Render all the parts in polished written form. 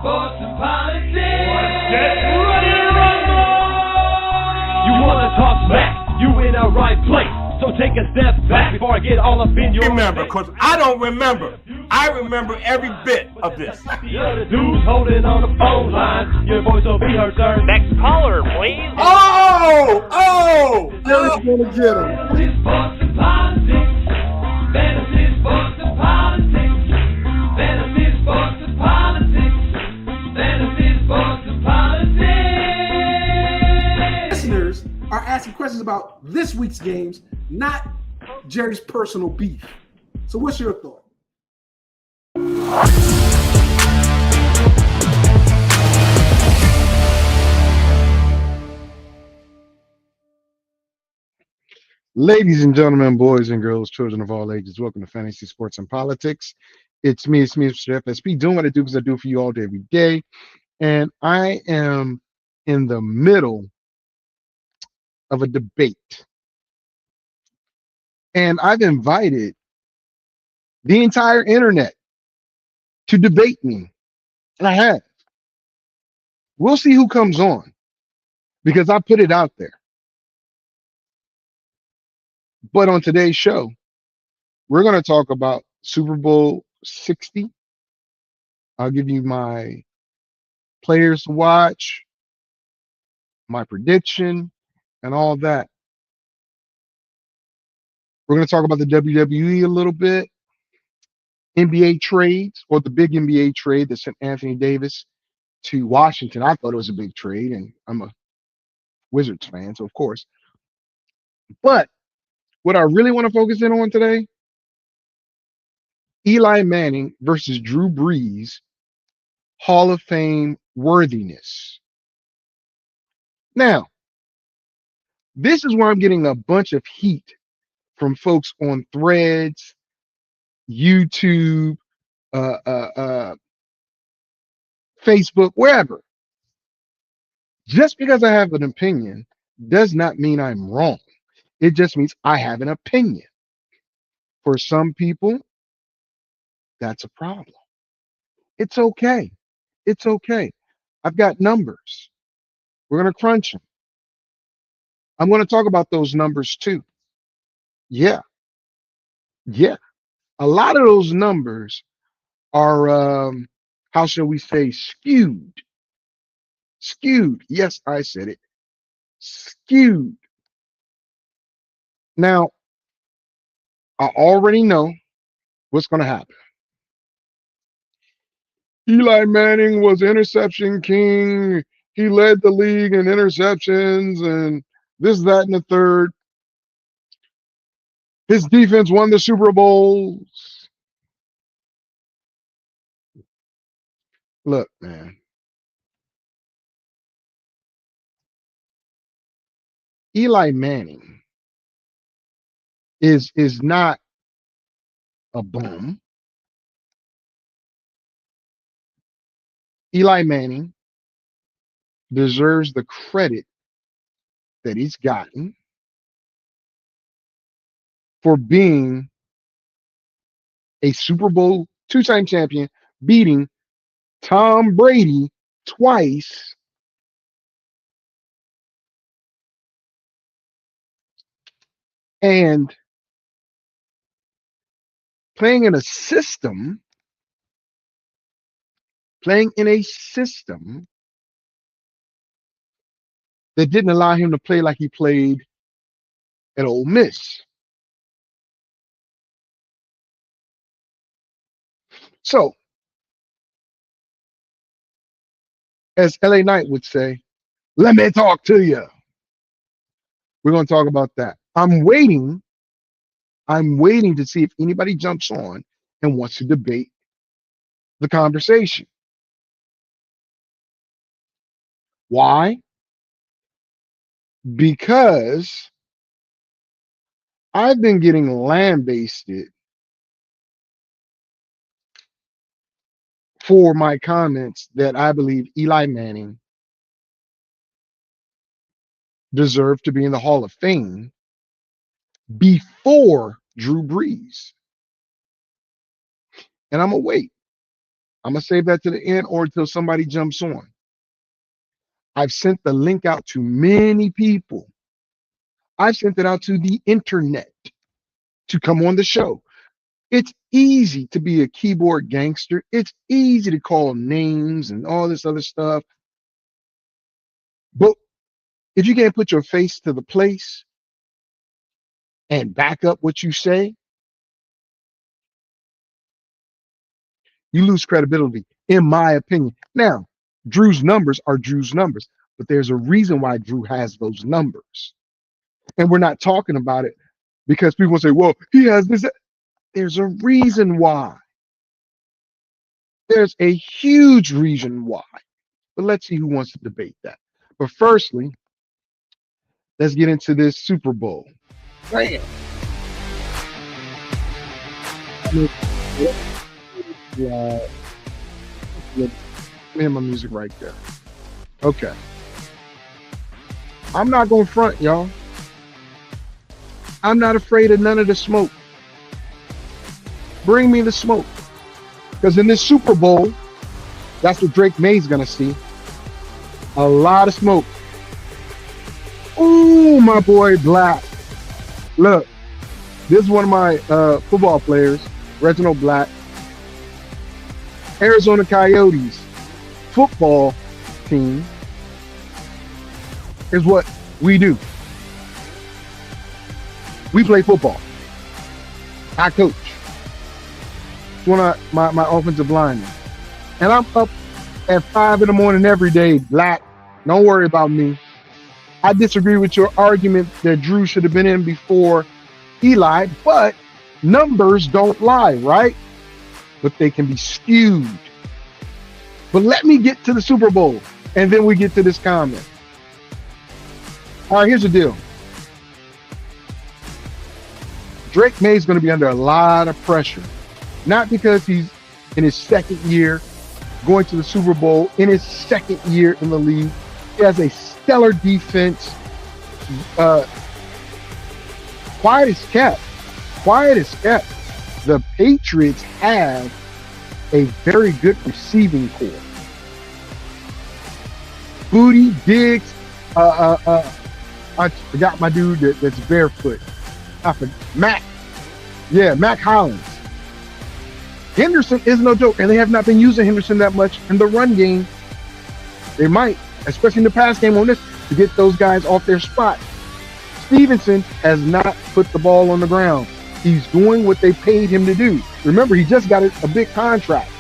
sports, and politics. Get ready to rumble! You wanna talk smack? You in the right place. So take a step back before I get all up in your remember, because I don't remember. I remember every bit of this. You're the dudes holding on the phone line. Your voice will be heard, sir. Next caller, please. Oh! Jerry's gonna get him. Fantasy, sports, and politics. Fantasy, sports, and politics. Fantasy, sports, and politics. Fantasy, sports, and politics. Listeners are asking questions about this week's games, not Jerry's personal beef. So what's your thought? Ladies and gentlemen, boys and girls, children of all ages, welcome to Fantasy Sports and Politics. It's me, Mr. FSP, doing what I do because I do for you all day, every day. And I am in the middle of a debate. And I've invited the entire internet to debate me. And I have. We'll see who comes on because I put it out there. But on today's show, we're going to talk about Super Bowl 60. I'll give you my players to watch, my prediction, and all that. We're going to talk about the WWE a little bit, NBA trades, or the big NBA trade that sent Anthony Davis to Washington. I thought it was a big trade, and I'm a Wizards fan, so of course. But what I really want to focus in on today, Eli Manning versus Drew Brees, Hall of Fame worthiness. Now, this is where I'm getting a bunch of heat from folks on Threads, YouTube, Facebook, wherever. Just because I have an opinion does not mean I'm wrong. It just means I have an opinion. For some people, that's a problem. It's okay. It's okay. I've got numbers. We're going to crunch them. I'm going to talk about those numbers too. Yeah. A lot of those numbers are, how shall we say, skewed. Skewed. Yes, I said it. Skewed. Now, I already know what's going to happen. Eli Manning was interception king. He led the league in interceptions and this, that, and the third. His defense won the Super Bowls. Look, man. Eli Manning is not a bum. Eli Manning deserves the credit that he's gotten for being a Super Bowl two-time champion, beating Tom Brady twice, and playing in a system that didn't allow him to play like he played at Ole Miss. So, as LA Knight would say, let me talk to you. We're going to talk about that. I'm waiting to see if anybody jumps on and wants to debate the conversation. Why? Because I've been getting lambasted for my comments that I believe Eli Manning deserved to be in the Hall of Fame before Drew Brees. And I'm gonna wait. I'm gonna save that to the end or until somebody jumps on. I've sent the link out to many people. I've sent it out to the internet to come on the show. It's easy to be a keyboard gangster. It's easy to call names and all this other stuff. But if you can't put your face to the place and back up what you say, you lose credibility, in my opinion. Now, Drew's numbers are Drew's numbers, but there's a reason why Drew has those numbers. And we're not talking about it because people say, well, he has this. There's a reason why. There's a huge reason why. But let's see who wants to debate that. But firstly, let's get into this Super Bowl. Bam. Yeah. Let me have my music right there. Okay. I'm not going to front, y'all. I'm not afraid of none of the smoke. Bring me the smoke. Because in this Super Bowl, that's what Drake May's going to see. A lot of smoke. Ooh, my boy Black. Look, this is one of my football players, Reginald Black. Arizona Coyotes football team is what we do. We play football. I coach. It's one of my offensive linemen. And I'm up at 5 in the morning every day, Black. Don't worry about me. I disagree with your argument that Drew should have been in before Eli, but numbers don't lie, right? But they can be skewed. But let me get to the Super Bowl, and then we get to this comment. All right, here's the deal. Drake May is going to be under a lot of pressure, not because he's in his second year going to the Super Bowl, in his second year in the league. He has a stellar defense. Quiet as kept. Quiet as kept. The Patriots have a very good receiving core. Booty, Diggs, I forgot my dude that's barefoot. Mac. Yeah, Mac Hollins. Henderson is no joke, and they have not been using Henderson that much in the run game. They might, especially in the pass game on this, to get those guys off their spot. Stevenson has not put the ball on the ground. He's doing what they paid him to do. Remember, he just got a big contract.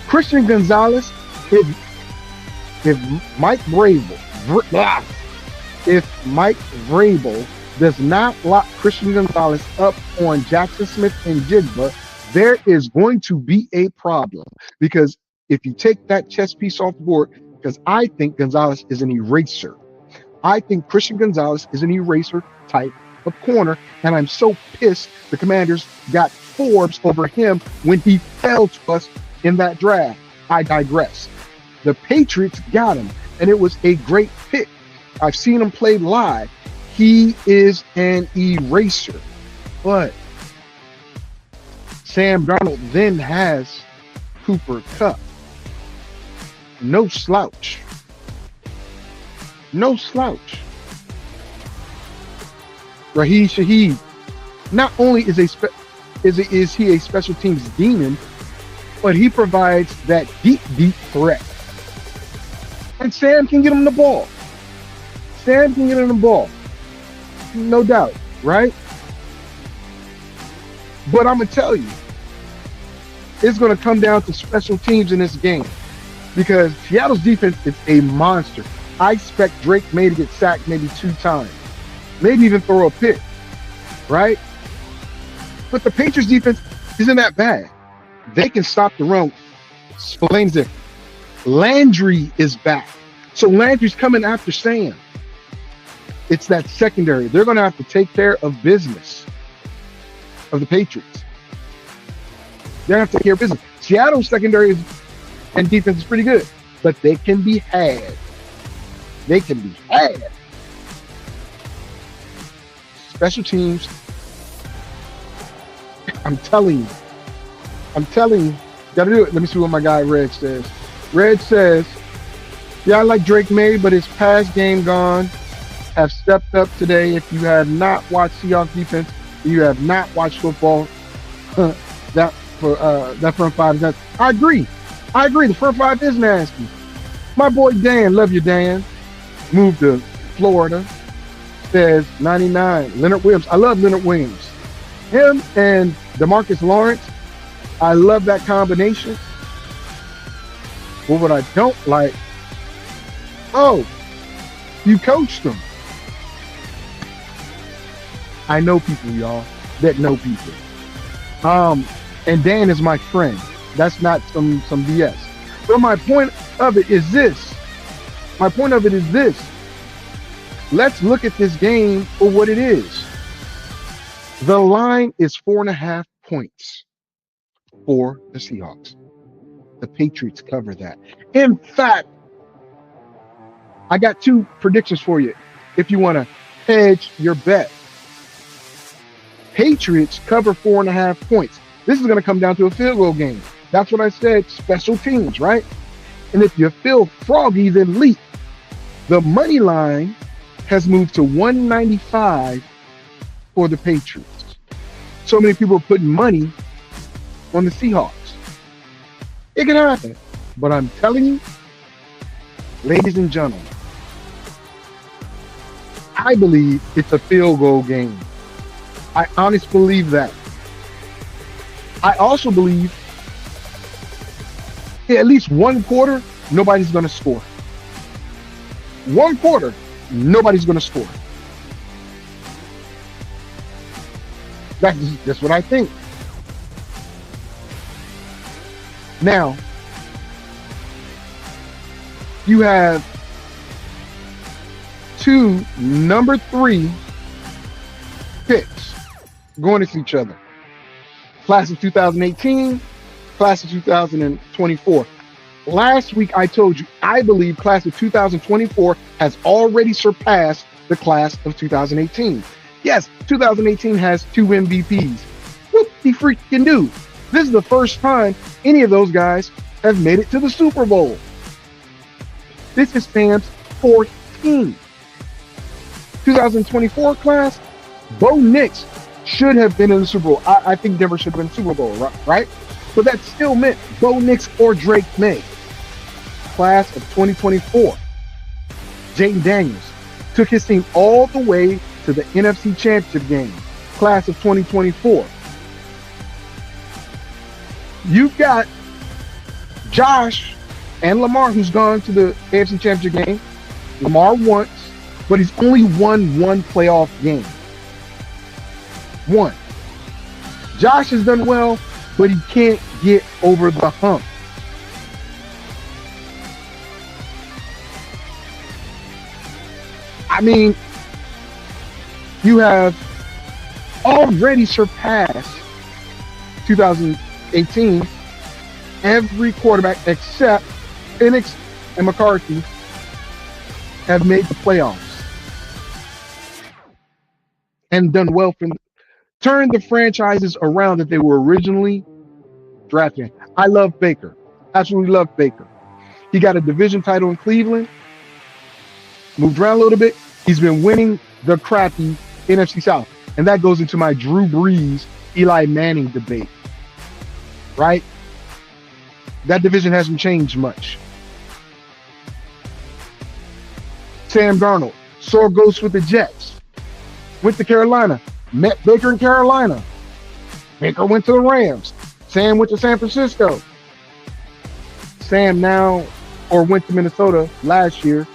Christian Gonzalez, if Mike Vrabel does not lock Christian Gonzalez up on Jackson Smith and Jigba, there is going to be a problem. Because if you take that chess piece off the board, because I think Gonzalez is an eraser. I think Christian Gonzalez is an eraser type of corner, and I'm so pissed the Commanders got Forbes over him when he fell to us in that draft. I digress. The Patriots got him, and it was a great pick. I've seen him play live. He is an eraser. But Sam Darnold then has Cooper Kupp. No slouch. No slouch. Rhaheem Shaheed. Not only is he a special teams demon, but he provides that deep threat. And Sam can get him the ball. Sam can get him the ball. No doubt, right? But I'm going to tell you, it's going to come down to special teams in this game because Seattle's defense is a monster. I expect Drake May to get sacked maybe 2 times, maybe even throw a pick, right? But the Patriots defense isn't that bad. They can stop the run. Explains it. Landry is back. So Landry's coming after Sam. It's that secondary. They're going to have to take care of business of the Patriots. They're going to have to take care of business. Seattle's secondary and defense is pretty good, but they can be had. They can be had. Special teams, I'm telling you, I'm telling you, gotta do it. Let me see what my guy Red says. Red says, yeah, I like Drake May, but his pass game gone. Have stepped up today. If you have not watched Seahawks defense, you have not watched football. that front five is nasty. I agree. The front five is nasty. My boy Dan, love you, Dan. Moved to Florida. Says 99. Leonard Williams. I love Leonard Williams. Him and DeMarcus Lawrence. I love that combination. But what I don't like, oh, you coached them. I know people, y'all, that know people. And Dan is my friend. That's not some BS. But my point of it is this. Let's look at this game for what it is. The line is 4.5 points for the Seahawks. The Patriots cover that. In fact, I got 2 predictions for you if you want to hedge your bet. Patriots cover 4.5 points. This is going to come down to a field goal game. That's what I said, special teams, right? And if you feel froggy, then leap. The money line has moved to 195 for the Patriots. So many people are putting money on the Seahawks. It can happen. But I'm telling you, ladies and gentlemen, I believe it's a field goal game. I honestly believe that. I also believe at least one quarter, nobody's going to score. One quarter, nobody's going to score. That's what I think. Now, you have 2 number 3 picks going against each other. Class of 2018, class of 2024. Last week I told you I believe class of 2024 has already surpassed the class of 2018. Yes, 2018 has 2 MVPs. Whoop-de-freaking do. This is the first time any of those guys have made it to the Super Bowl. This is Sam's 4th team. 2024 class, Bo Nix should have been in the Super Bowl. I think Denver should have been in the Super Bowl, right? But that still meant Bo Nix or Drake May. Class of 2024. Jayden Daniels took his team all the way to the NFC Championship game. Class of 2024. You've got Josh and Lamar, who's gone to the AFC Championship game. Lamar once, but he's only won 1 playoff game. 1. Josh has done well, but he can't get over the hump. I mean, you have already surpassed 2018. Every quarterback except Penix and McCarthy have made the playoffs and done well for them. Turned the franchises around that they were originally drafting. I love Baker. Absolutely love Baker. He got a division title in Cleveland. Moved around a little bit. He's been winning the crappy NFC South. And that goes into my Drew Brees, Eli Manning debate. Right? That division hasn't changed much. Sam Darnold, sore ghost with the Jets. Went to Carolina. Met Baker in Carolina. Baker went to the Rams. Sam went to San Francisco. Sam went to Minnesota last year.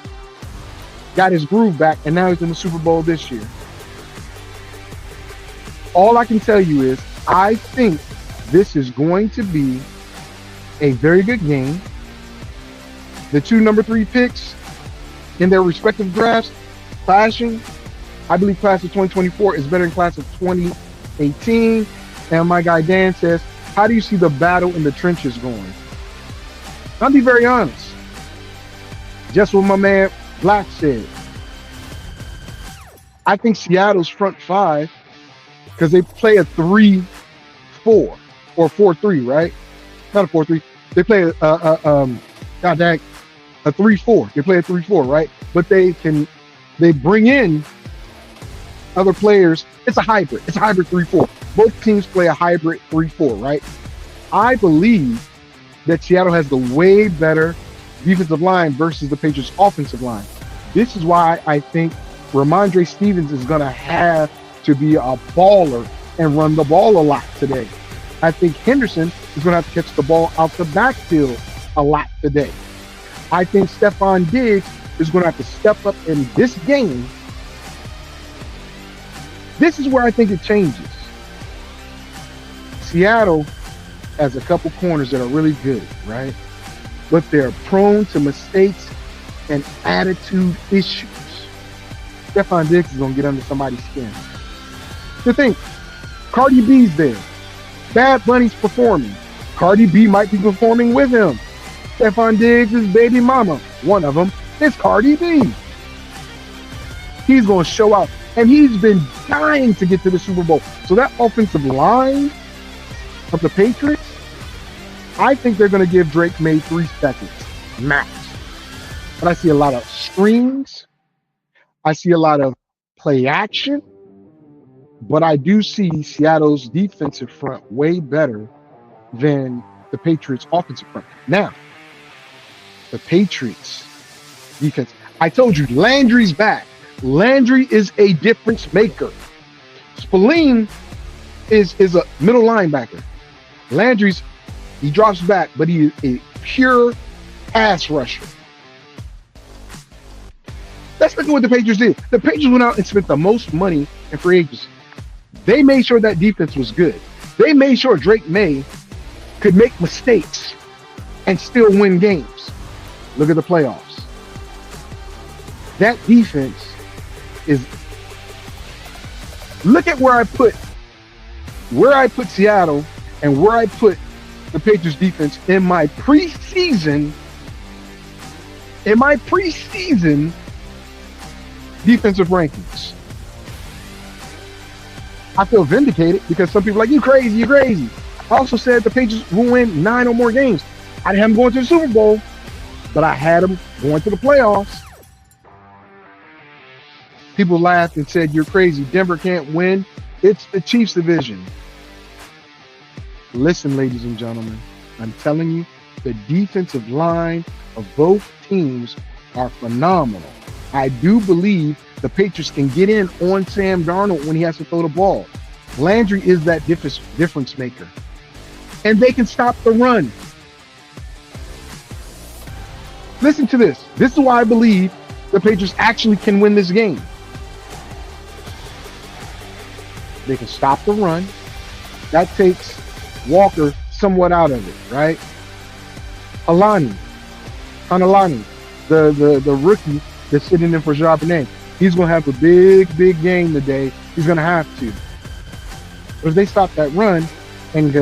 Got his groove back, and now he's in the Super Bowl this year. All I can tell you is I think this is going to be a very good game. The 2 number 3 picks in their respective drafts clashing. I believe class of 2024 is better than class of 2018. And my guy Dan says, how do you see the battle in the trenches going? I'll be very honest. Just what my man Black said. I think Seattle's front 5, because they play a 3-4. or 4-3, right? Not a 4-3. They play a 3-4. They play a 3-4, right? But they bring in other players. It's a hybrid. It's a hybrid 3-4. Both teams play a hybrid 3-4, right? I believe that Seattle has the way better defensive line versus the Patriots' offensive line. This is why I think Ramondre Stevens is going to have to be a baller and run the ball a lot today. I think Henderson is going to have to catch the ball out the backfield a lot today. I think Stephon Diggs is going to have to step up in this game. This is where I think it changes. Seattle has a couple corners that are really good, right? But they're prone to mistakes and attitude issues. Stephon Diggs is going to get under somebody's skin. The thing, Cardi B's there. Bad Bunny's performing. Cardi B might be performing with him. Stephon Diggs' baby mama, one of them, is Cardi B. He's going to show out. And he's been dying to get to the Super Bowl. So that offensive line of the Patriots, I think they're going to give Drake May 3 seconds max. But I see a lot of screens. I see a lot of play action. But I do see Seattle's defensive front way better than the Patriots' offensive front. Now, the Patriots defense, I told you, Landry's back. Landry is a difference maker. Spillane is a middle linebacker. Landry's, he drops back, but he is a pure pass rusher. Let's look at what the Patriots did. The Patriots went out and spent the most money in free agency. They made sure that defense was good. They made sure Drake May could make mistakes and still win games. Look at the playoffs. That defense is, look at where I put Seattle and where I put the Patriots defense in my preseason defensive rankings. I feel vindicated because some people are like, you crazy. I also said the Patriots will win 9 or more games. I didn't have them going to the Super Bowl, but I had them going to the playoffs. People laughed and said, you're crazy. Denver can't win. It's the Chiefs division. Listen, ladies and gentlemen, I'm telling you, the defensive line of both teams are phenomenal. I do believe the Patriots can get in on Sam Darnold when he has to throw the ball. Landry is that difference maker. And they can stop the run. Listen to this. This is why I believe the Patriots actually can win this game. They can stop the run. That takes Walker somewhat out of it, right? Hanalani, the rookie that's sitting in for Charbonnet, he's going to have a big game today. He's going to have to. But if they stop that run and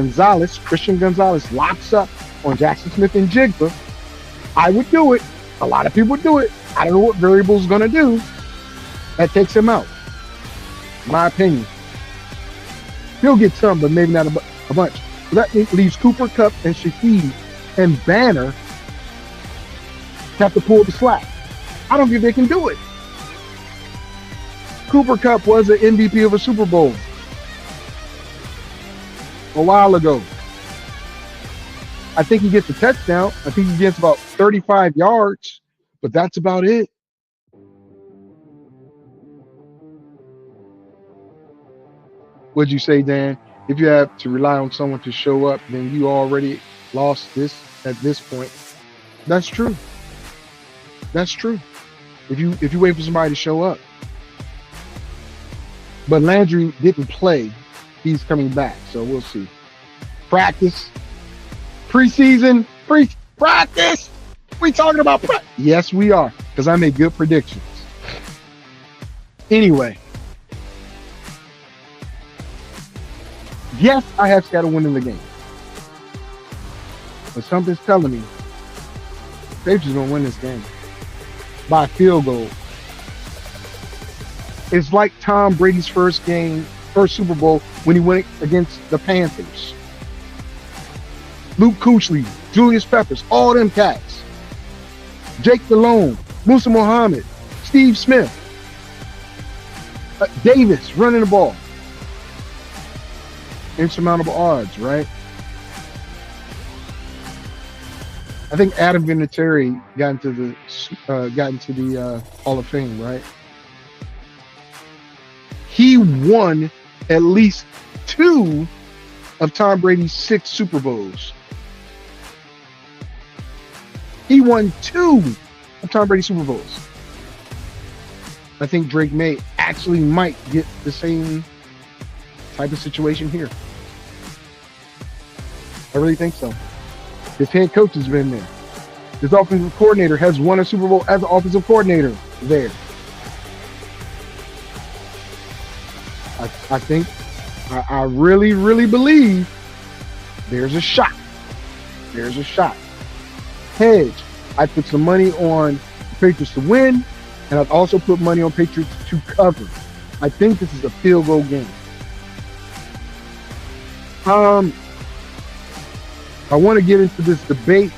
Christian Gonzalez locks up on Jackson Smith and Jigba, I would do it. A lot of people do it. I don't know what variable's going to do. That takes him out. My opinion. He'll get some, but maybe not a bunch. So that leaves Cooper Kupp and Shaheed and Banner have to pull the slack. I don't think they can do it. Cooper Kupp was an MVP of a Super Bowl a while ago. I think he gets a touchdown. I think he gets about 35 yards, but that's about it. What'd you say, Dan? If you have to rely on someone to show up, then you already lost this at this point. That's true. That's true. If you wait for somebody to show up. But Landry didn't play. He's coming back, so we'll see. Practice. Preseason. Practice. We talking about practice? Yes, we are, because I made good predictions. Anyway. Yes, I have Seattle winning the game. But something's telling me they're just going to win this game by a field goal. It's like Tom Brady's first Super Bowl when he went against the Panthers. Luke Kuechly, Julius Peppers, all them cats. Jake Delhomme, Musa Muhammad, Steve Smith, Davis running the ball. Insurmountable odds, right? I think Adam Vinatieri got into the Hall of Fame, right? He won at least 2 of Tom Brady's 6 Super Bowls. He won 2 of Tom Brady's Super Bowls. I think Drake May actually might get the same type of situation here. I really think so. His head coach has been there. His offensive coordinator has won a Super Bowl as an offensive coordinator there. I think, I really, really believe there's a shot. There's a shot. Hedge. I put some money on the Patriots to win, and I've also put money on Patriots to cover. I think this is a field goal game. I want to get into this debate,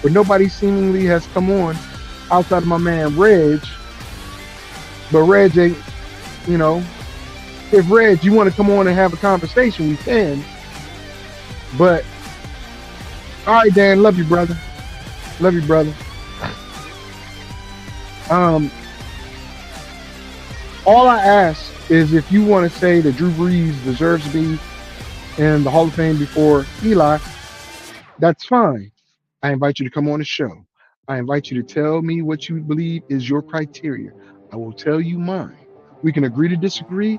but nobody seemingly has come on outside of my man Reg. But Reg ain't, you know, if Reg, you want to come on and have a conversation, we can. But, all right, Dan, love you, brother. Love you, brother. All I ask is if you want to say that Drew Brees deserves to be in the Hall of Fame before Eli, that's fine. I invite you to come on the show. I invite you to tell me what you believe is your criteria. I will tell you mine. We can agree to disagree,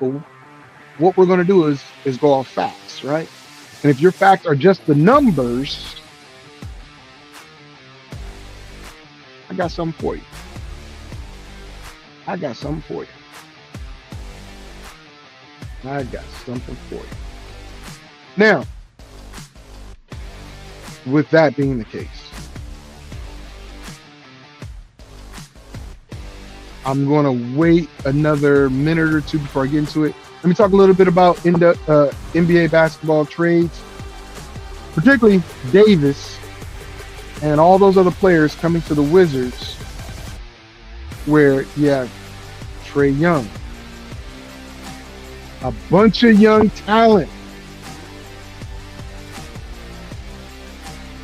but what we're going to do is go off facts, right? And if your facts are just the numbers, I got something for you. I got something for you. I got something for you. Now, with that being the case, I'm going to wait another minute or two before I get into it. Let me talk a little bit about NBA basketball trades, particularly Davis and all those other players coming to the Wizards, where you have Trae Young, a bunch of young talent,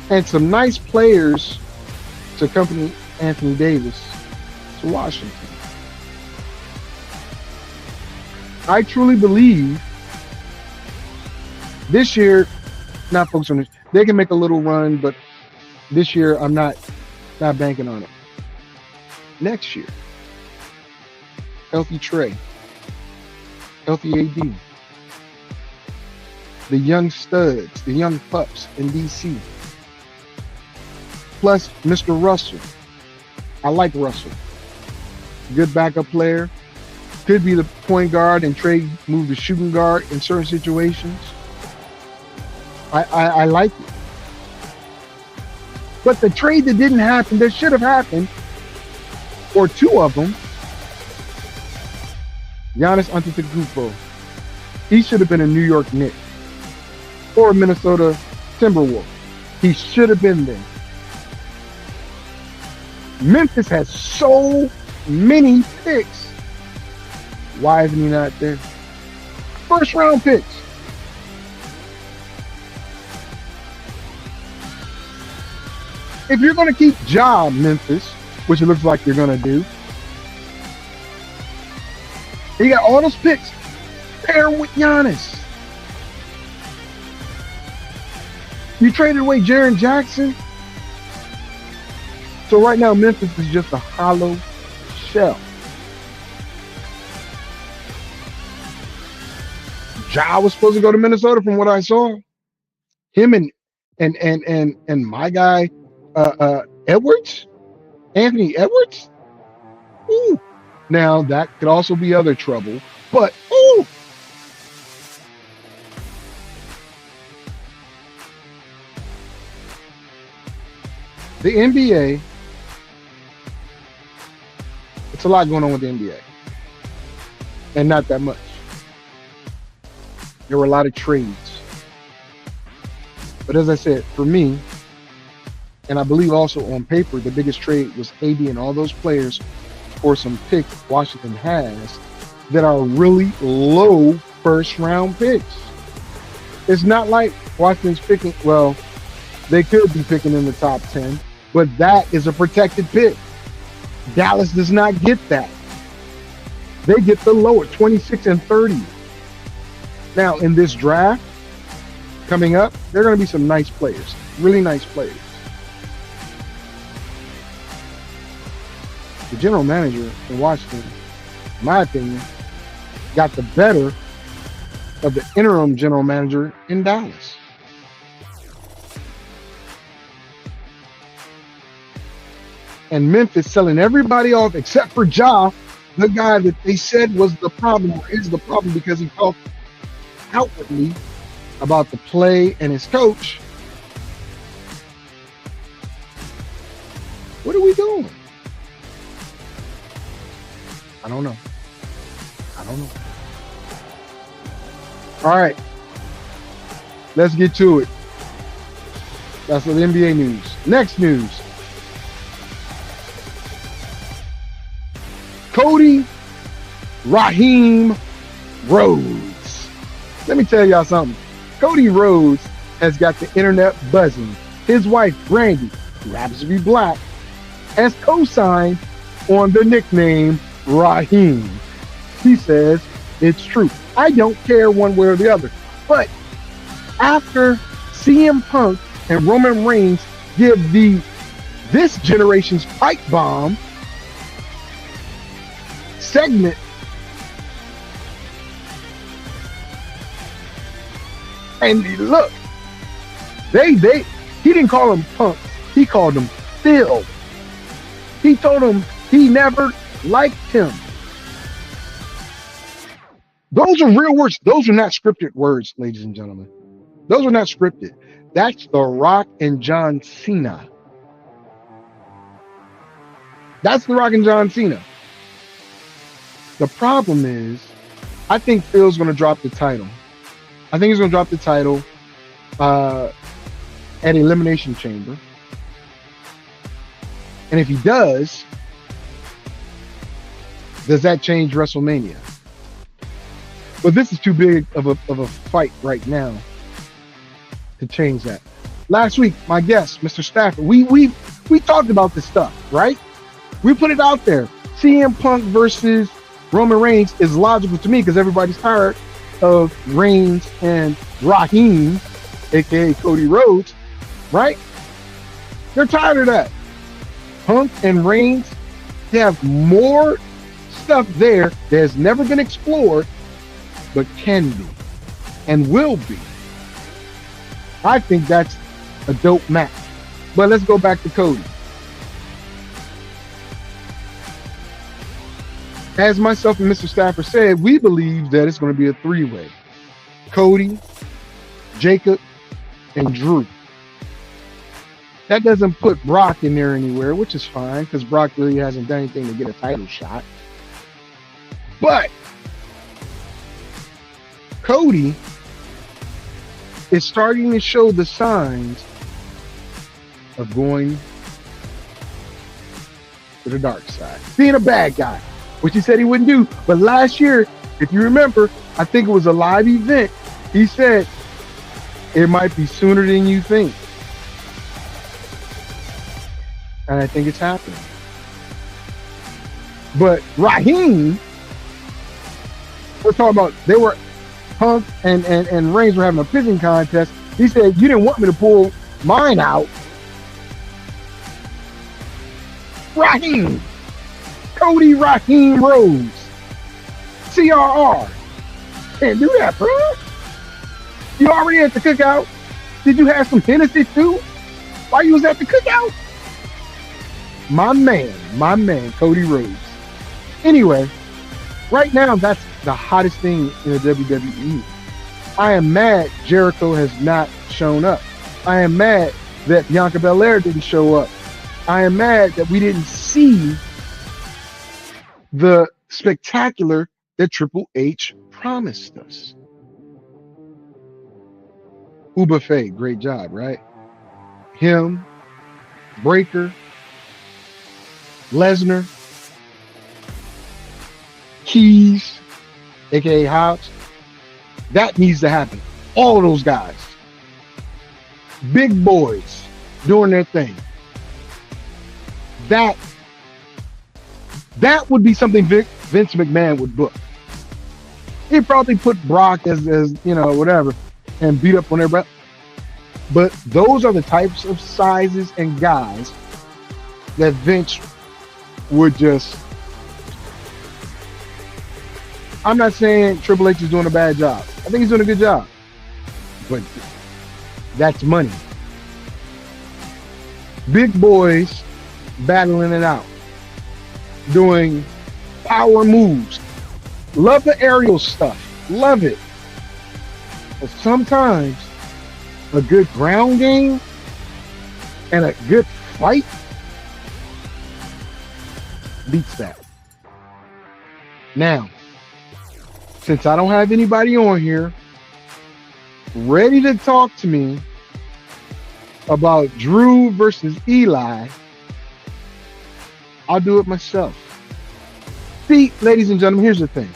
and some nice players to accompany Anthony Davis to Washington. I truly believe this year, not focused on this, they can make a little run, but this year I'm not banking on it. Next year, healthy Trae, healthy AD, the young studs, the young pups in DC, plus Mr. Russell. I like Russell. Good backup player. Could be the point guard and Trae move to shooting guard in certain situations. I like it. But the trade that didn't happen, that should have happened, or 2 of them, Giannis Antetokounmpo, he should have been a New York Knicks or a Minnesota Timberwolves. He should have been there. Memphis has so many picks. Why isn't he not there? 1st round picks. If you're going to keep Ja, Memphis, which it looks like you're going to do, you got all those picks. Pair with Giannis. You traded away Jaren Jackson. So right now, Memphis is just a hollow shell. Ja was supposed to go to Minnesota from what I saw. Him and my guy, Edwards, Anthony Edwards. Ooh. Now that could also be other trouble, but ooh. The NBA, it's a lot going on with the NBA, and not that much. There were a lot of trades. But as I said, for me, and I believe also on paper, the biggest trade was AD and all those players for some picks Washington has that are really low first round picks. It's not like Washington's picking, well, they could be picking in the top 10, but that is a protected pick. Dallas does not get that. They get the lower 26 and 30. Now, in this draft coming up, there are going to be some nice players, really nice players. The general manager in Washington, in my opinion, got the better of the interim general manager in Dallas. And Memphis selling everybody off except for Ja, the guy that they said was the problem, or is the problem, because he talked outwardly about the play and his coach. What are we doing? I don't know. All right. Let's get to it. That's the NBA news. Next news. Cody, Rhaheem, Rhodes. Let me tell y'all something. Cody Rhodes has got the internet buzzing. His wife, Brandy, who happens to be black, has co-signed on the nickname Rhaheem. She says it's true. I don't care one way or the other. But after CM Punk and Roman Reigns give this generation's pipe bomb segment, and look, he didn't call him Punk, he called him Phil. He told him he never liked him. Those are real words. Those are not scripted words, ladies and gentlemen. Those are not scripted. That's The Rock and John Cena. That's The Rock and John Cena. The problem is, I think Phil's going to drop the title. I think he's going to drop the title at Elimination Chamber. And if he does that change WrestleMania? But this is too big of a fight right now to change that. Last week, my guest, Mr. Stafford, we talked about this stuff, right? We put it out there. CM Punk versus Roman Reigns is logical to me because everybody's tired of Reigns and Rhaheem, aka Cody Rhodes, right? They're tired of that. Punk and Reigns, they have more stuff there that has never been explored, but can be and will be. I think that's a dope match. But let's go back to Cody. As myself and Mr. Stafford said, we believe that it's going to be a three-way. Cody, Jacob, and Drew. That doesn't put Brock in there anywhere, which is fine, because Brock really hasn't done anything to get a title shot. But Cody is starting to show the signs of going to the dark side. Being a bad guy, which he said he wouldn't do. But last year, if you remember, I think it was a live event, he said, it might be sooner than you think. And I think it's happening. But Rhaheem, we're talking about, they were, Punk and Reigns were having a pissing contest. He said, you didn't want me to pull mine out. Rhaheem. Cody Rhaheem Rhodes. CRR. Can't do that, bro. You already at the cookout? Did you have some Hennessy too? While you was at the cookout? My man, Cody Rhodes. Anyway, right now, that's the hottest thing in the WWE. I am mad Jericho has not shown up. I am mad that Bianca Belair didn't show up. I am mad that we didn't see the spectacular that Triple H promised us. Ubuffet, great job, right? Him, Breaker, Lesnar, Keys, aka Hobbs. That needs to happen. All of those guys, big boys, doing their thing. That would be something Vince McMahon would book. He'd probably put Brock as whatever, and beat up on everybody. But those are the types of sizes and guys that Vince would just. I'm not saying Triple H is doing a bad job. I think he's doing a good job. But that's money. Big boys battling it out, doing power moves. Love the aerial stuff. Love it. But sometimes a good ground game and a good fight beats that. Now, since I don't have anybody on here ready to talk to me about Drew versus Eli, I'll do it myself. See, ladies and gentlemen, here's the thing.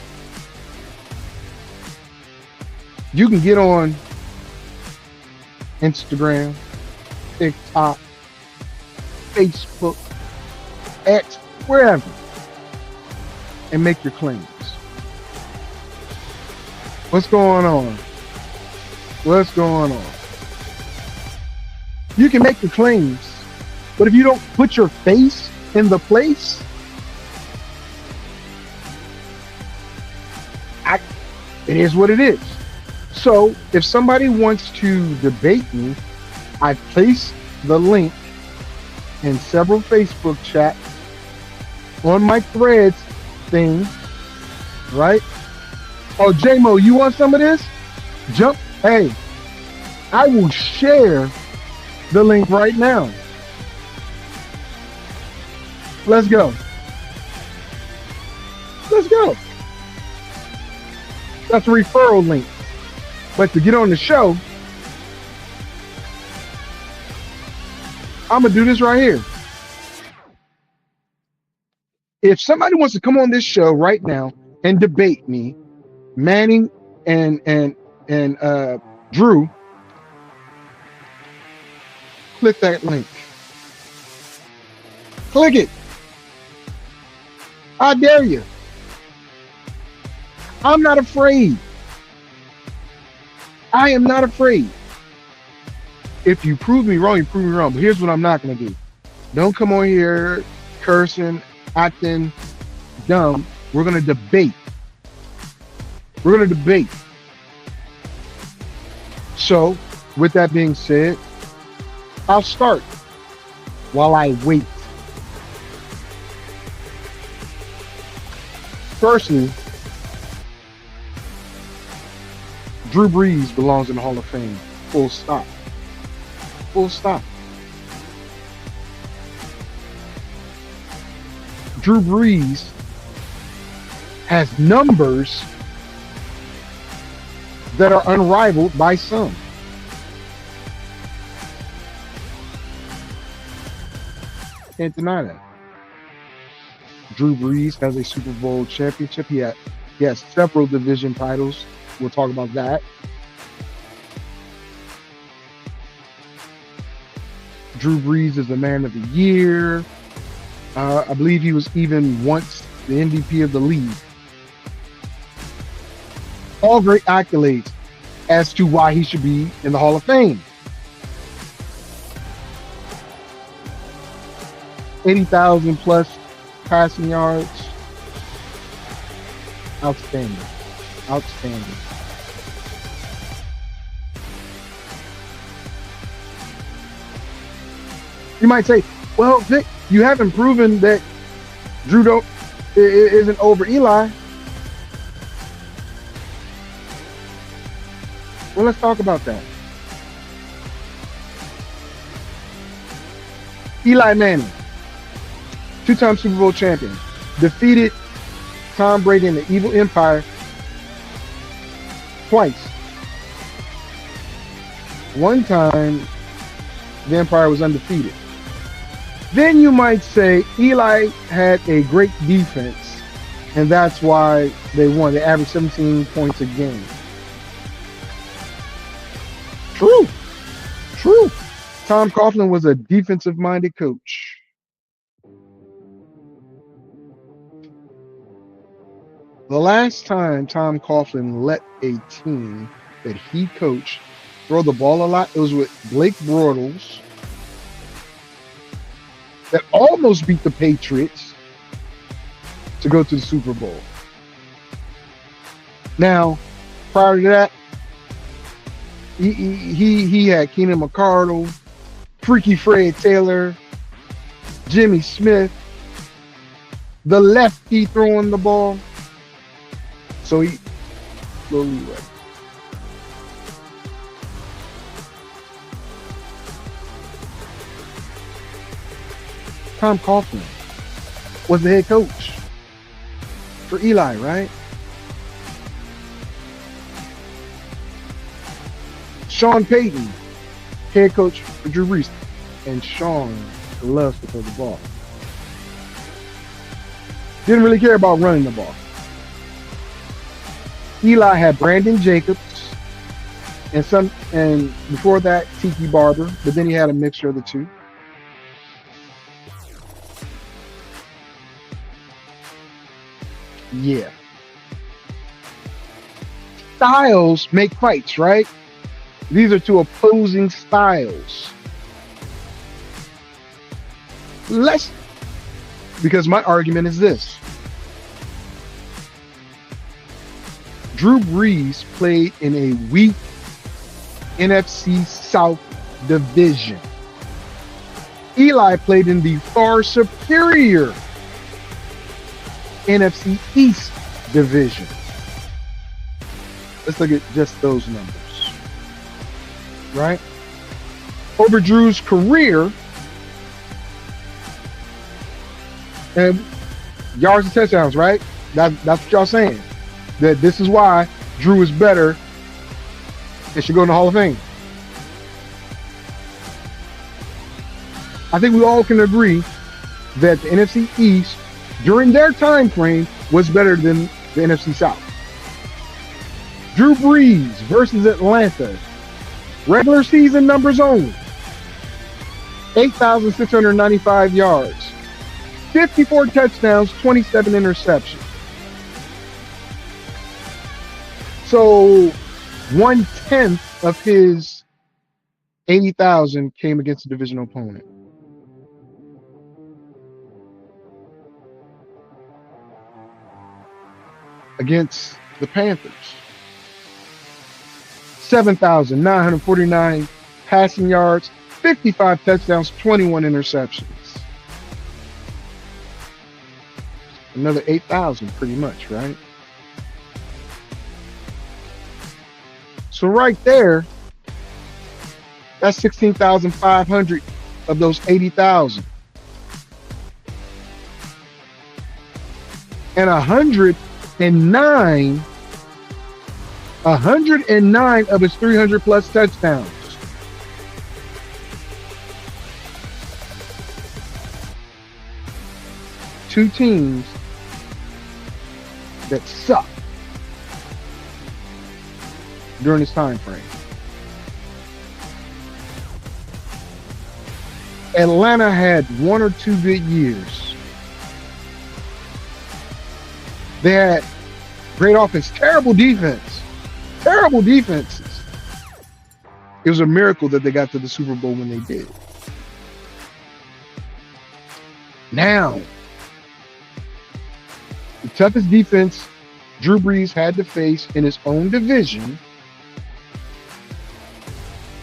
You can get on Instagram, TikTok, Facebook, X, wherever, and make your claims. What's going on? What's going on? You can make your claims, but if you don't put your face in the place, it is what it is. So if somebody wants to debate me, I placed the link in several Facebook chats on my threads thing, right? Oh, J-Mo, you want some of this? Jump. Hey, I will share the link right now. Let's go. Let's go. That's a referral link. But to get on the show, I'm going to do this right here. If somebody wants to come on this show right now and debate me, Manning and Drew, click that link. Click it. I dare you. I'm not afraid. I am not afraid. If you prove me wrong, you prove me wrong. But here's what I'm not going to do. Don't come on here cursing, acting dumb. We're going to debate. We're going to debate. So, with that being said, I'll start while I wait. Firstly, Drew Brees belongs in the Hall of Fame. Full stop. Full stop. Drew Brees has numbers that are unrivaled by some. Can't deny that. Drew Brees has a Super Bowl championship. He has several division titles. We'll talk about that. Drew Brees is the man of the year. I believe he was even once the MVP of the league. All great accolades as to why he should be in the Hall of Fame. 80,000 plus passing yards. Outstanding. Outstanding. You might say, well, Vic, you haven't proven that Drew isn't over Eli. Well, let's talk about that. Eli Manning, two-time Super Bowl champion, defeated Tom Brady and the Evil Empire twice. One time, the Empire was undefeated. Then you might say Eli had a great defense, and that's why they won. They averaged 17 points a game. True. Tom Coughlin was a defensive-minded coach. The last time Tom Coughlin let a team that he coached throw the ball a lot, it was with Blake Bortles that almost beat the Patriots to go to the Super Bowl. Now, prior to that, he had Keenan McCardle, Freaky Fred Taylor, Jimmy Smith, the lefty throwing the ball. So he little leeway. Tom Coughlin was the head coach for Eli, right? Sean Payton, head coach for Drew Brees. And Sean loves to throw the ball. Didn't really care about running the ball. Eli had Brandon Jacobs and before that Tiki Barber, but then he had a mixture of the two. Yeah. Styles make fights, right? These are two opposing styles. Because my argument is this. Drew Brees played in a weak NFC South division. Eli played in the far superior NFC East division. Let's look at just those numbers. Right? Over Drew's career, and yards and touchdowns, right? That's what y'all saying. That this is why Drew is better and should go in the Hall of Fame. I think we all can agree that the NFC East during their time frame was better than the NFC South. Drew Brees versus Atlanta. Regular season numbers only. 8,695 yards. 54 touchdowns, 27 interceptions. So 1/10 of his 80,000 came against a divisional opponent. Against the Panthers. 7,949 passing yards, 55 touchdowns, 21 interceptions. Another 8,000 pretty much, right? So right there, that's 16,500 of those 80,000. And 109 of his 300 plus touchdowns. Two teams that suck during this time frame. Atlanta had one or two good years. They had great offense, terrible defense. Terrible defenses. It was a miracle that they got to the Super Bowl when they did. Now, the toughest defense Drew Brees had to face in his own division,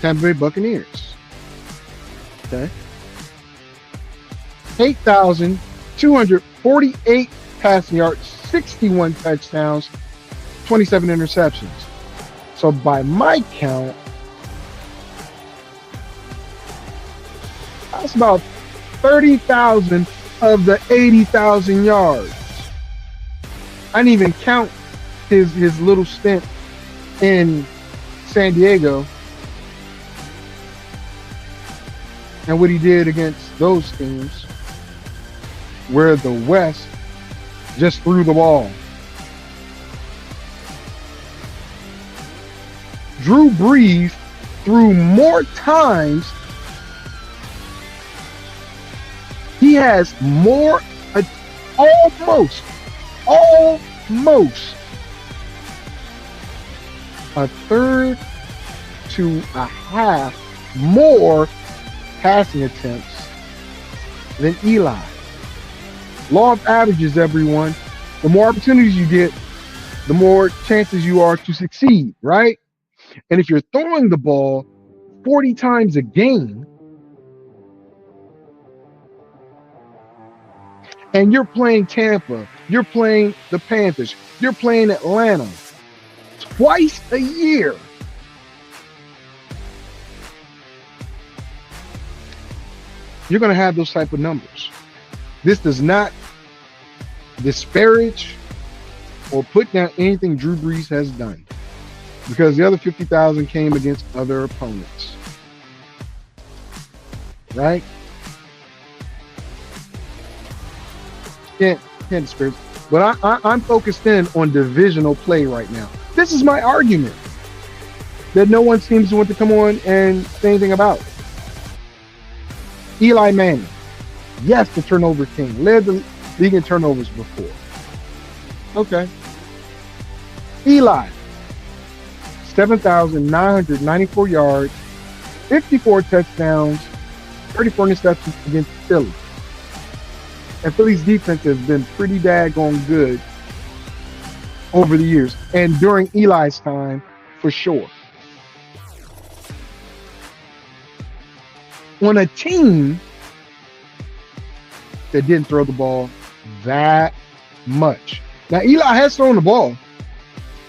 Tampa Bay Buccaneers. Okay. 8,248 passing yards, 61 touchdowns, 27 interceptions. So by my count, that's about 30,000 of the 80,000 yards. I didn't even count his little stint in San Diego and what he did against those teams where the West just threw the ball. Drew Brees threw more times. He has more, almost a third to a half more passing attempts than Eli. Law of averages, everyone. The more opportunities you get, the more chances you are to succeed, right? And if you're throwing the ball 40 times a game, and you're playing Tampa, you're playing the Panthers, you're playing Atlanta twice a year, you're going to have those type of numbers. This does not disparage or put down anything Drew Brees has done, because the other 50,000 came against other opponents, right? Can't disparage. But I'm focused in on divisional play right now. This is my argument that no one seems to want to come on and say anything about. Eli Manning, yes, the turnover king, led the league in turnovers before. Okay. Eli, 7,994 yards, 54 touchdowns, 34 interceptions against Philly. And Philly's defense has been pretty daggone good over the years, and during Eli's time, for sure. On a team that didn't throw the ball that much. Now, Eli has thrown the ball,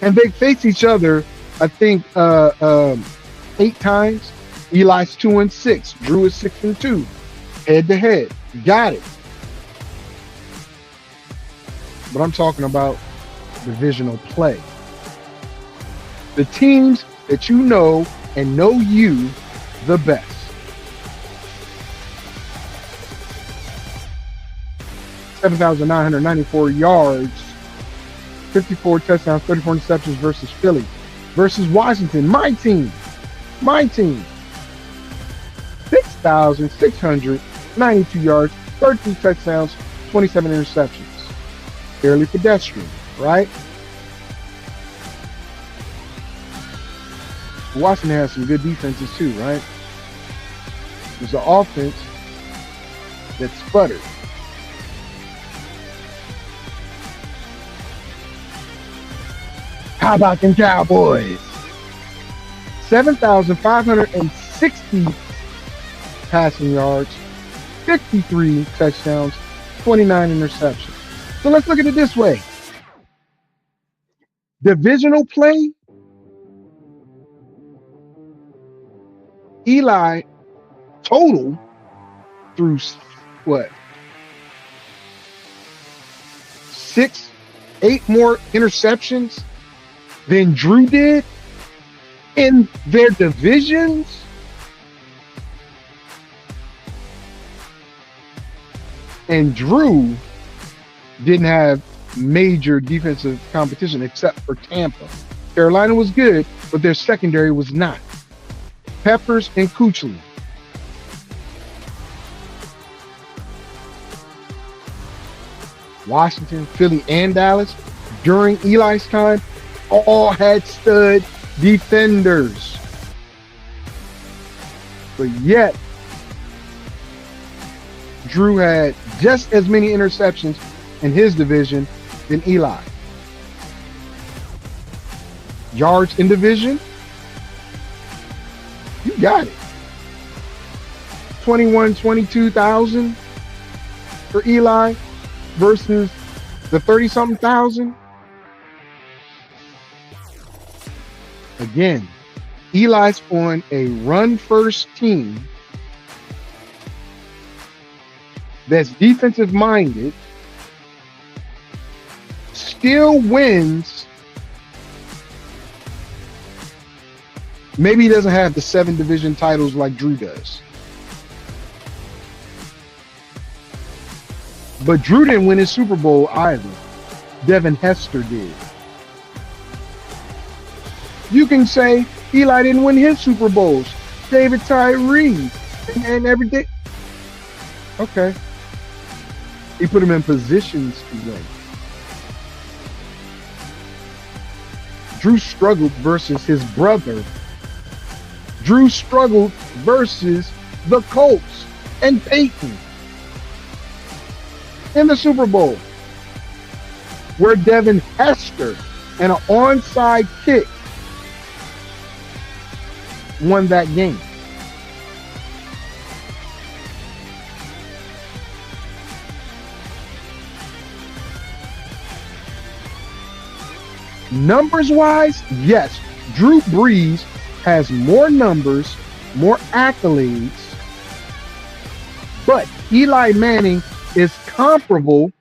and they faced each other, I think, 8 times. Eli's 2-6. Drew is 6-2. Head to head. Got it. But I'm talking about divisional play. The teams that you know and know you the best. $7,994 yards, 54 touchdowns, 34 interceptions versus Philly. Versus Washington, my team. 6,692 yards, 13 touchdowns, 27 interceptions. Fairly pedestrian, right? Washington has some good defenses too, right? There's an offense that sputtered. How about them Cowboys? 7,560 passing yards, 53 touchdowns, 29 interceptions. So let's look at it this way. Divisional play, Eli total through what? 6, 8 more interceptions than Drew did in their divisions. And Drew didn't have major defensive competition except for Tampa. Carolina was good, but their secondary was not. Peppers and Kuechly. Washington, Philly, and Dallas during Eli's time all had stud defenders. But yet, Drew had just as many interceptions in his division than Eli. Yards in division, you got it. 22,000 for Eli versus the 30-something thousand. Again, Eli's on a run-first team that's defensive-minded, still wins. Maybe he doesn't have the 7 division titles like Drew does. But Drew didn't win his Super Bowl either. Devin Hester did. You can say Eli didn't win his Super Bowls. David Tyree and everything. Okay. He put him in positions to win. Drew struggled versus his brother. Drew struggled versus the Colts and Peyton in the Super Bowl, where Devin Hester and an onside kick won that game. Numbers wise, yes, Drew Brees has more numbers, more accolades, but Eli Manning is comparable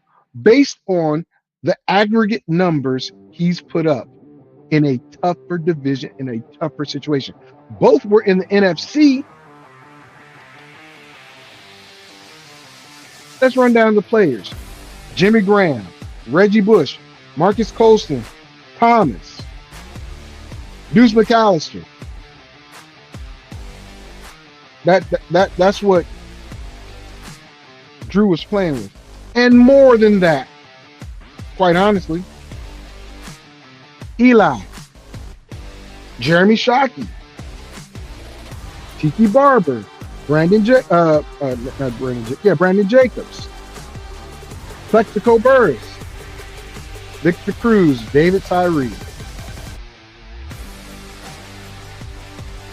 based on the aggregate numbers he's put up in a tougher division, in a tougher situation. Both were in the NFC. Let's run down the players. Jimmy Graham, Reggie Bush, Marcus Colston, Thomas, Deuce McAllister. That's what Drew was playing with. And more than that, quite honestly, Eli, Jeremy Shockey, Tiki Barber, Brandon Jacobs, Plexico Burris, Victor Cruz, David Tyree.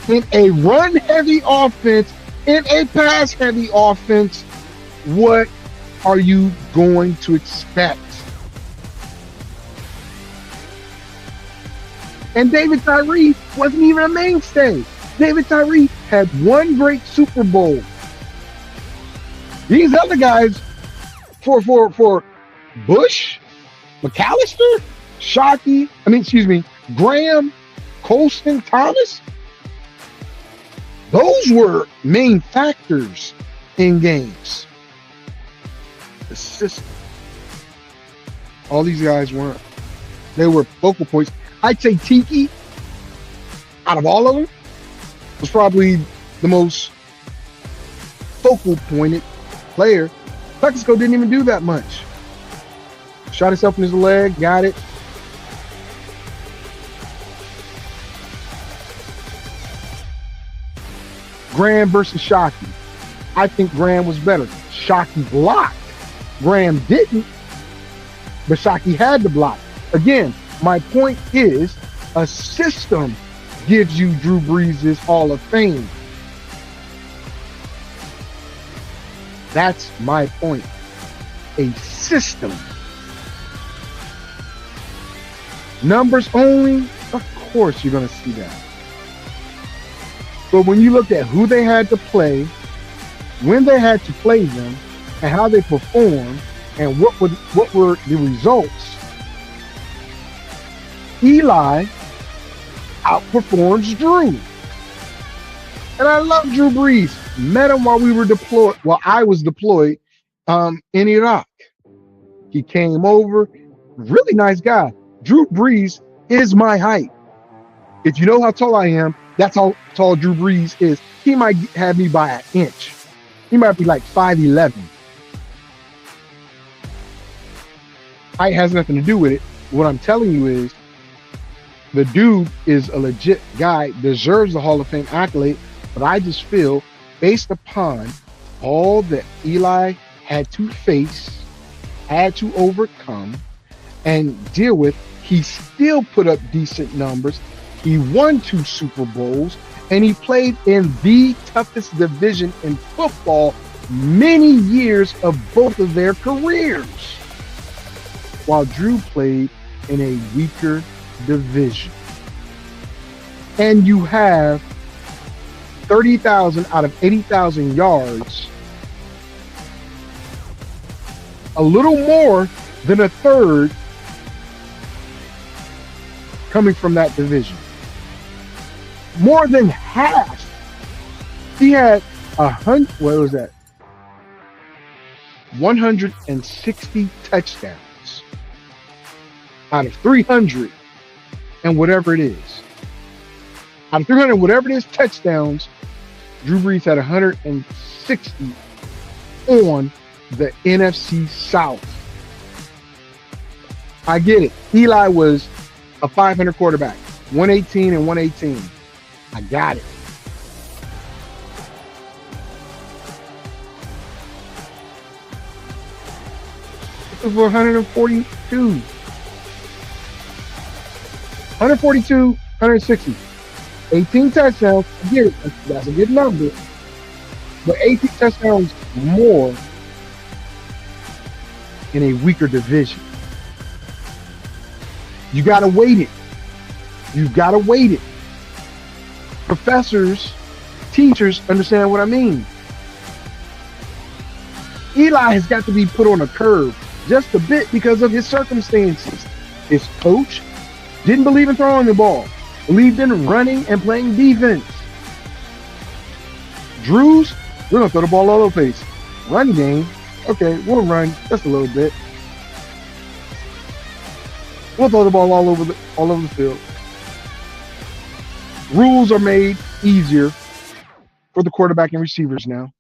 In a run-heavy offense, in a pass-heavy offense, what are you going to expect? And David Tyree wasn't even a mainstay. David Tyree had one great Super Bowl. These other guys, for Bush, McAllister, Graham, Colston, Thomas, those were main factors in games. The system. All these guys weren't. They were focal points. I'd say Tiki, out of all of them, was probably the most focal pointed player. Plexico didn't even do that much. Shot himself in his leg, got it. Graham versus Shockey. I think Graham was better. Shockey blocked. Graham didn't, but Shockey had to block. Again, my point is a system gives you Drew Brees' Hall of Fame. That's my point. A system. Numbers only, of course you're going to see that. But when you look at who they had to play, when they had to play them, and how they performed, and what were the results, Eli outperforms Drew. And I love Drew Brees. Met him while I was deployed in Iraq. He came over, really nice guy. Drew Brees is my height. If you know how tall I am, that's how tall Drew Brees is. He might have me by an inch. He might be like 5'11". Height has nothing to do with it. What I'm telling you is the dude is a legit guy, deserves the Hall of Fame accolade, but I just feel based upon all that Eli had to face, had to overcome, and deal with, he still put up decent numbers. He won 2 Super Bowls, and he played in the toughest division in football many years of both of their careers, while Drew played in a weaker division. And you have 30,000 out of 80,000 yards, a little more than a third coming from that division. More than half. He had 100. What was that? 160 touchdowns out of 300 and whatever it is. Out of 300, whatever it is, touchdowns, Drew Brees had 160 on the NFC South. I get it. Eli was a 500 quarterback, 118 and 118. I got it. It was 142. 142, 160. 18 touchdowns. I get it. That's a good number. But 18 touchdowns more in a weaker division. You got to weight it. You've got to weight it. Professors, teachers understand what I mean. Eli has got to be put on a curve just a bit because of his circumstances. His coach didn't believe in throwing the ball, believed in running and playing defense. Drew's, we're going to throw the ball all over the place. Run game, okay, we'll run just a little bit. We'll throw the ball all over the field. Rules are made easier for the quarterback and receivers now.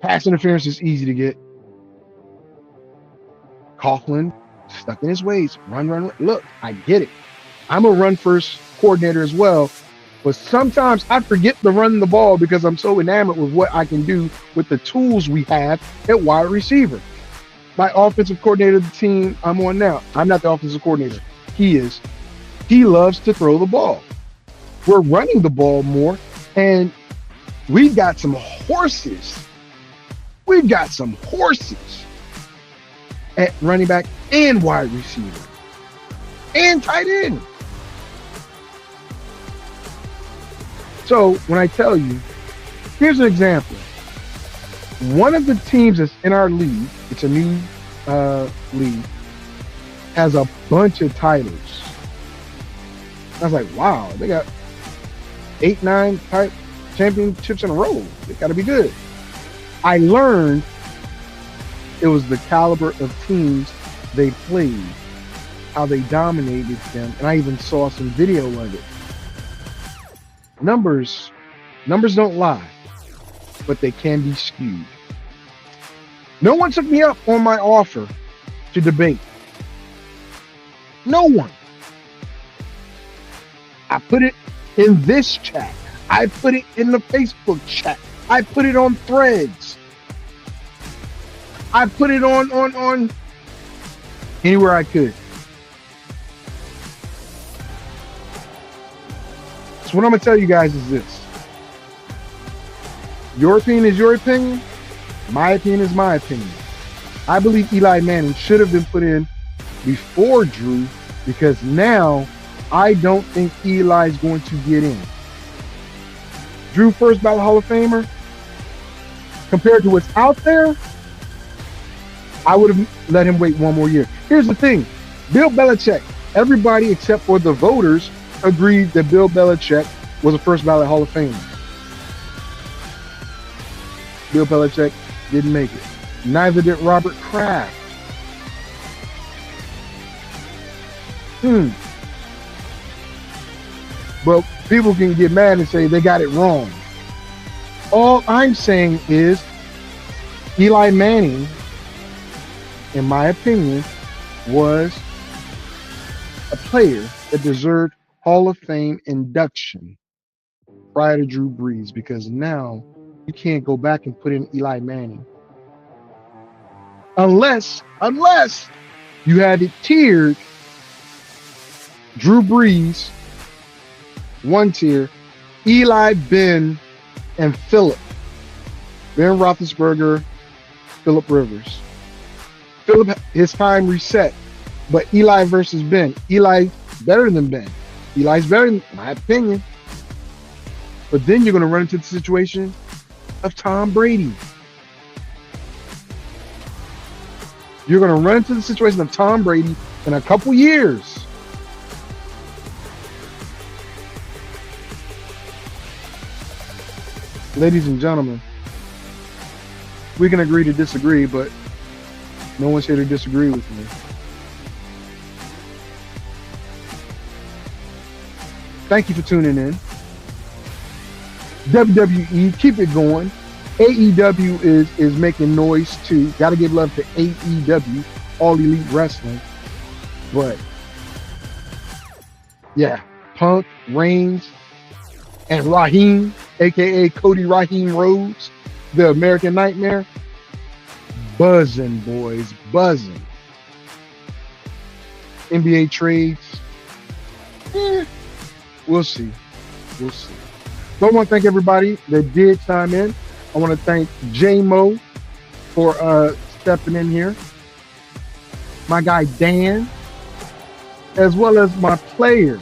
Pass interference is easy to get. Coughlin stuck in his ways. Run. Look, I get it. I'm a run-first coordinator as well, but sometimes I forget to run the ball because I'm so enamored with what I can do with the tools we have at wide receiver. My offensive coordinator of the team I'm on now, I'm not the offensive coordinator. He is. He loves to throw the ball. We're running the ball more, and we've got some horses. We've got some horses at running back and wide receiver and tight end. So when I tell you, here's an example. One of the teams that's in our league, it's a new league, has a bunch of titles. I was like, wow, they got 8, 9 type championships in a row. They got to be good. I learned it was the caliber of teams they played, how they dominated them, and I even saw some video of it. Numbers don't lie, but they can be skewed. No one took me up on my offer to debate. No one. I put it in this chat. I put it in the Facebook chat. I put it on Threads. I put it on anywhere I could. So what I'm going to tell you guys is this. Your opinion is your opinion. My opinion is my opinion. I believe Eli Manning should have been put in before Drew because now I don't think Eli's going to get in. Drew first ballot Hall of Famer. Compared to what's out there, I would have let him wait one more year. Here's the thing. Bill Belichick, everybody except for the voters agreed that Bill Belichick was a first ballot Hall of Famer. Bill Belichick didn't make it. Neither did Robert Kraft. But people can get mad and say they got it wrong. All I'm saying is Eli Manning, in my opinion, was a player that deserved Hall of Fame induction prior to Drew Brees, because now you can't go back and put in Eli Manning unless you had it tiered. Drew Brees, one tier, Eli, Ben, and Philip. Ben Roethlisberger, Philip Rivers. Philip, his time reset, but Eli versus Ben. Eli better than Ben. Eli's better, in my opinion. But then you're going to run into the situation of Tom Brady. You're going to run into the situation of Tom Brady in a couple years. Ladies and gentlemen, We can agree to disagree, but no one's here to disagree with me. Thank you for tuning in. WWE, keep it going. AEW is making noise too. Got to give love to AEW, All Elite Wrestling. But yeah, Punk, Reigns, and Rhaheem, aka Cody Rhaheem Rhodes, the American Nightmare, buzzing, boys, buzzing. NBA trades, we'll see. We'll see. So I want to thank everybody that did chime in. I want to thank J-Mo for stepping in here. My guy Dan, as well as my player,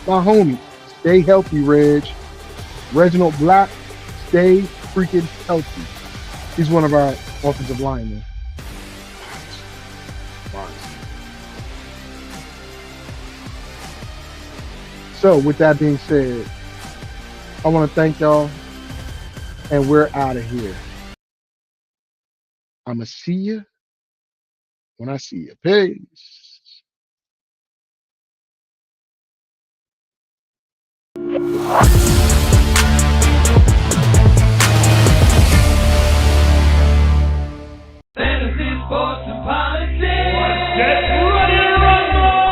my homie. Stay healthy, Reg. Reginald Black, stay freaking healthy. He's one of our offensive linemen. So with that being said, I want to thank y'all, and we're out of here. I'ma see you when I see you. Peace. Fantasy, sports, and politics. Get ready to rumble!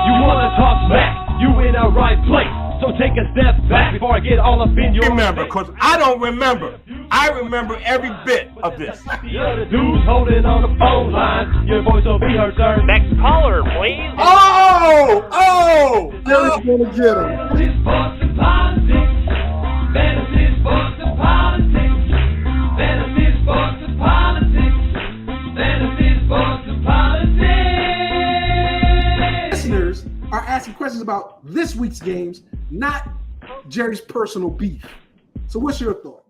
You wanna talk smack? You in the right place. So take a step back before I get all up in your Remember, because I don't remember. I remember every bit of this. You're the dudes holding on the phone line. Your voice will be heard, sir. Next caller, please. Jerry's gonna get him. Fantasy, sports, and politics. Fantasy, sports, and politics. Fantasy, sports, and politics. Fantasy, sports, and politics. Listeners are asking questions about this week's games, not Jerry's personal beef. So what's your thought?